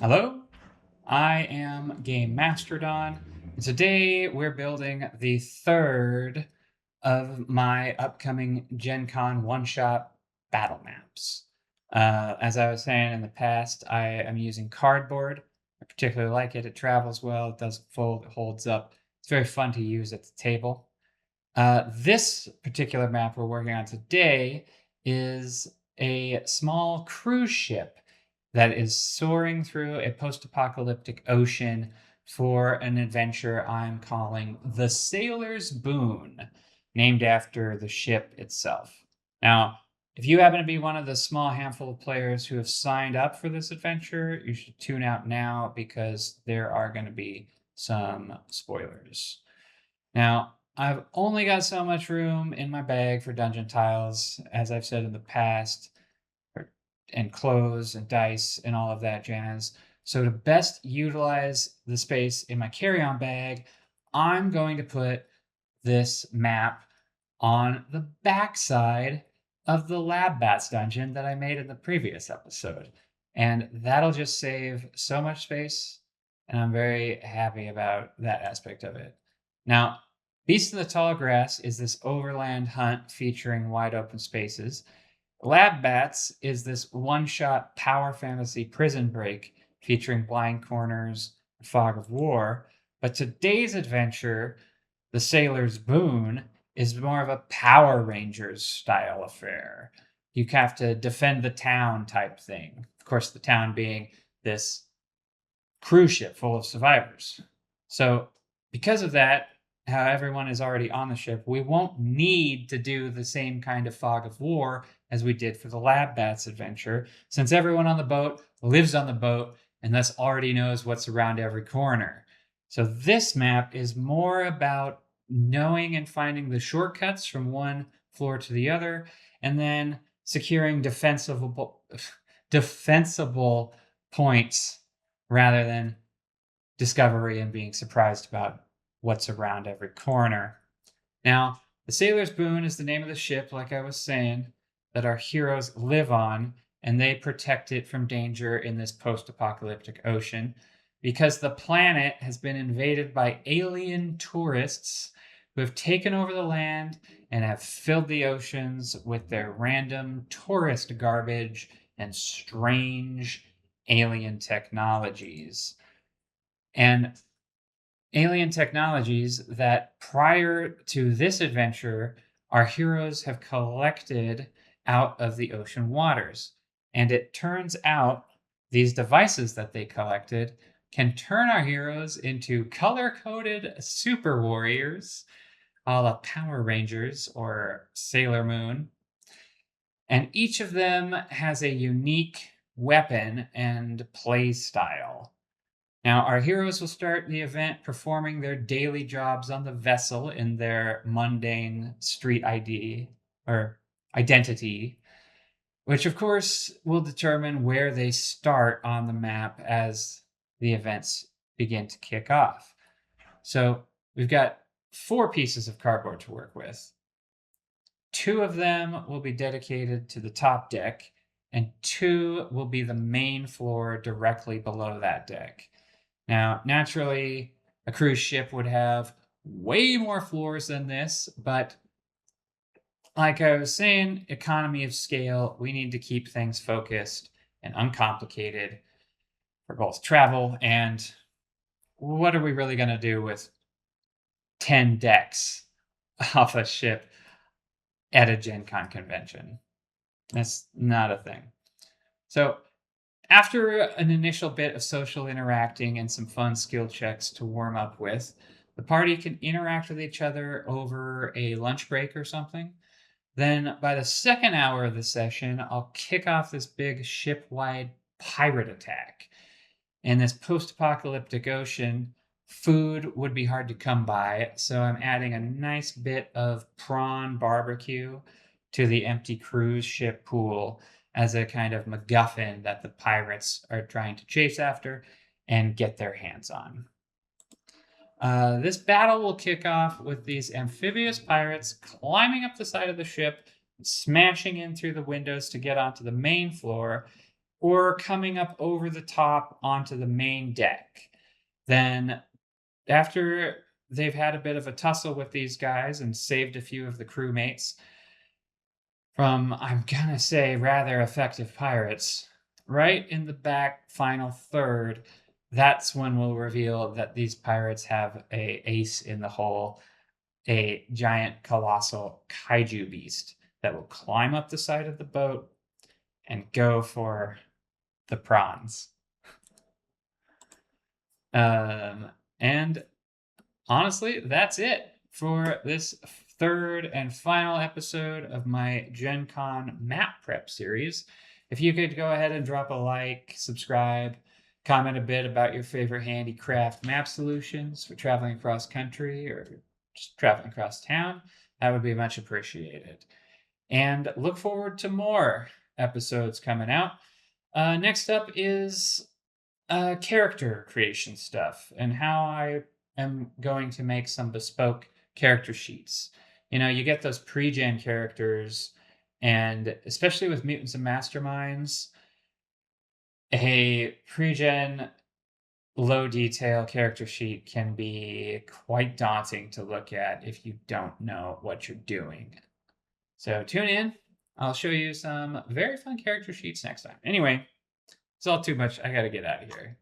Hello, I am Game Masterdon, and today we're building the third of my upcoming Gen Con one-shot battle maps. As I was saying in the past, I am using cardboard. I particularly like it. It travels well, it doesn't fold, it holds up. It's very fun to use at the table. This particular map we're working on today is a small cruise ship that is soaring through a post-apocalyptic ocean for an adventure I'm calling the Sailor's Boon, named after the ship itself. Now, if you happen to be one of the small handful of players who have signed up for this adventure, you should tune out now because there are going to be some spoilers. Now, I've only got so much room in my bag for dungeon tiles, as I've said in the past, and clothes and dice and all of that jazz. So to best utilize the space in my carry-on bag, I'm going to put this map on the backside of the lab bats dungeon that I made in the previous episode. And that'll just save so much space, and I'm very happy about that aspect of it. Now, Beast in the Tall Grass is this overland hunt featuring wide open spaces. Lab Bats is this one-shot power fantasy prison break featuring blind corners and fog of war. But today's adventure, The Sailor's Boon, is more of a Power Rangers style affair. You have to defend the town type thing. Of course, the town being this cruise ship full of survivors. So, because of that, how everyone is already on the ship, we won't need to do the same kind of fog of war as we did for the Lab Bats adventure, since everyone on the boat lives on the boat and thus already knows what's around every corner. So, this map is more about knowing and finding the shortcuts from one floor to the other, and then securing defensible points rather than discovery and being surprised about what's around every corner. Now, the Sailor's Boon is the name of the ship, like I was saying, that our heroes live on, and they protect it from danger in this post apocalyptic ocean because the planet has been invaded by alien tourists who have taken over the land and have filled the oceans with their random tourist garbage and strange alien technologies. And alien technologies that prior to this adventure, our heroes have collected out of the ocean waters. And it turns out these devices that they collected can turn our heroes into color coded super warriors, a la Power Rangers or Sailor Moon. And each of them has a unique weapon and play style. Now, our heroes will start the event performing their daily jobs on the vessel in their mundane street ID or identity, which of course will determine where they start on the map as the events begin to kick off. So we've got 4 pieces of cardboard to work with. 2 of them will be dedicated to the top deck, and 2 will be the main floor directly below that deck. Now, naturally, a cruise ship would have way more floors than this, but like I was saying, economy of scale, we need to keep things focused and uncomplicated for both travel and what are we really going to do with 10 decks off a ship at a Gen Con convention? That's not a thing. So, after an initial bit of social interacting and some fun skill checks to warm up with, the party can interact with each other over a lunch break or something. Then, by the second hour of the session, I'll kick off this big ship-wide pirate attack. In this post-apocalyptic ocean, food would be hard to come by, so I'm adding a nice bit of prawn barbecue to the empty cruise ship pool as a kind of MacGuffin that the pirates are trying to chase after and get their hands on. This battle will kick off with these amphibious pirates climbing up the side of the ship, smashing in through the windows to get onto the main floor, or coming up over the top onto the main deck. Then, after they've had a bit of a tussle with these guys and saved a few of the crewmates from, I'm gonna say, rather effective pirates, right in the back final third, that's when we'll reveal that these pirates have a ace in the hole, a giant colossal kaiju beast that will climb up the side of the boat and go for the prawns. And honestly, that's it for this third and final episode of my Gen Con map prep series. If you could go ahead and drop a like, subscribe, comment a bit about your favorite handicraft map solutions for traveling across country or just traveling across town, that would be much appreciated. And look forward to more episodes coming out. Next up is character creation stuff and how I am going to make some bespoke character sheets. You get those pre-gen characters, and especially with mutants and masterminds, a pre-gen low detail character sheet can be quite daunting to look at if you don't know what you're doing. So tune in. I'll show you some very fun character sheets next time. Anyway, it's all too much. I gotta get out of here.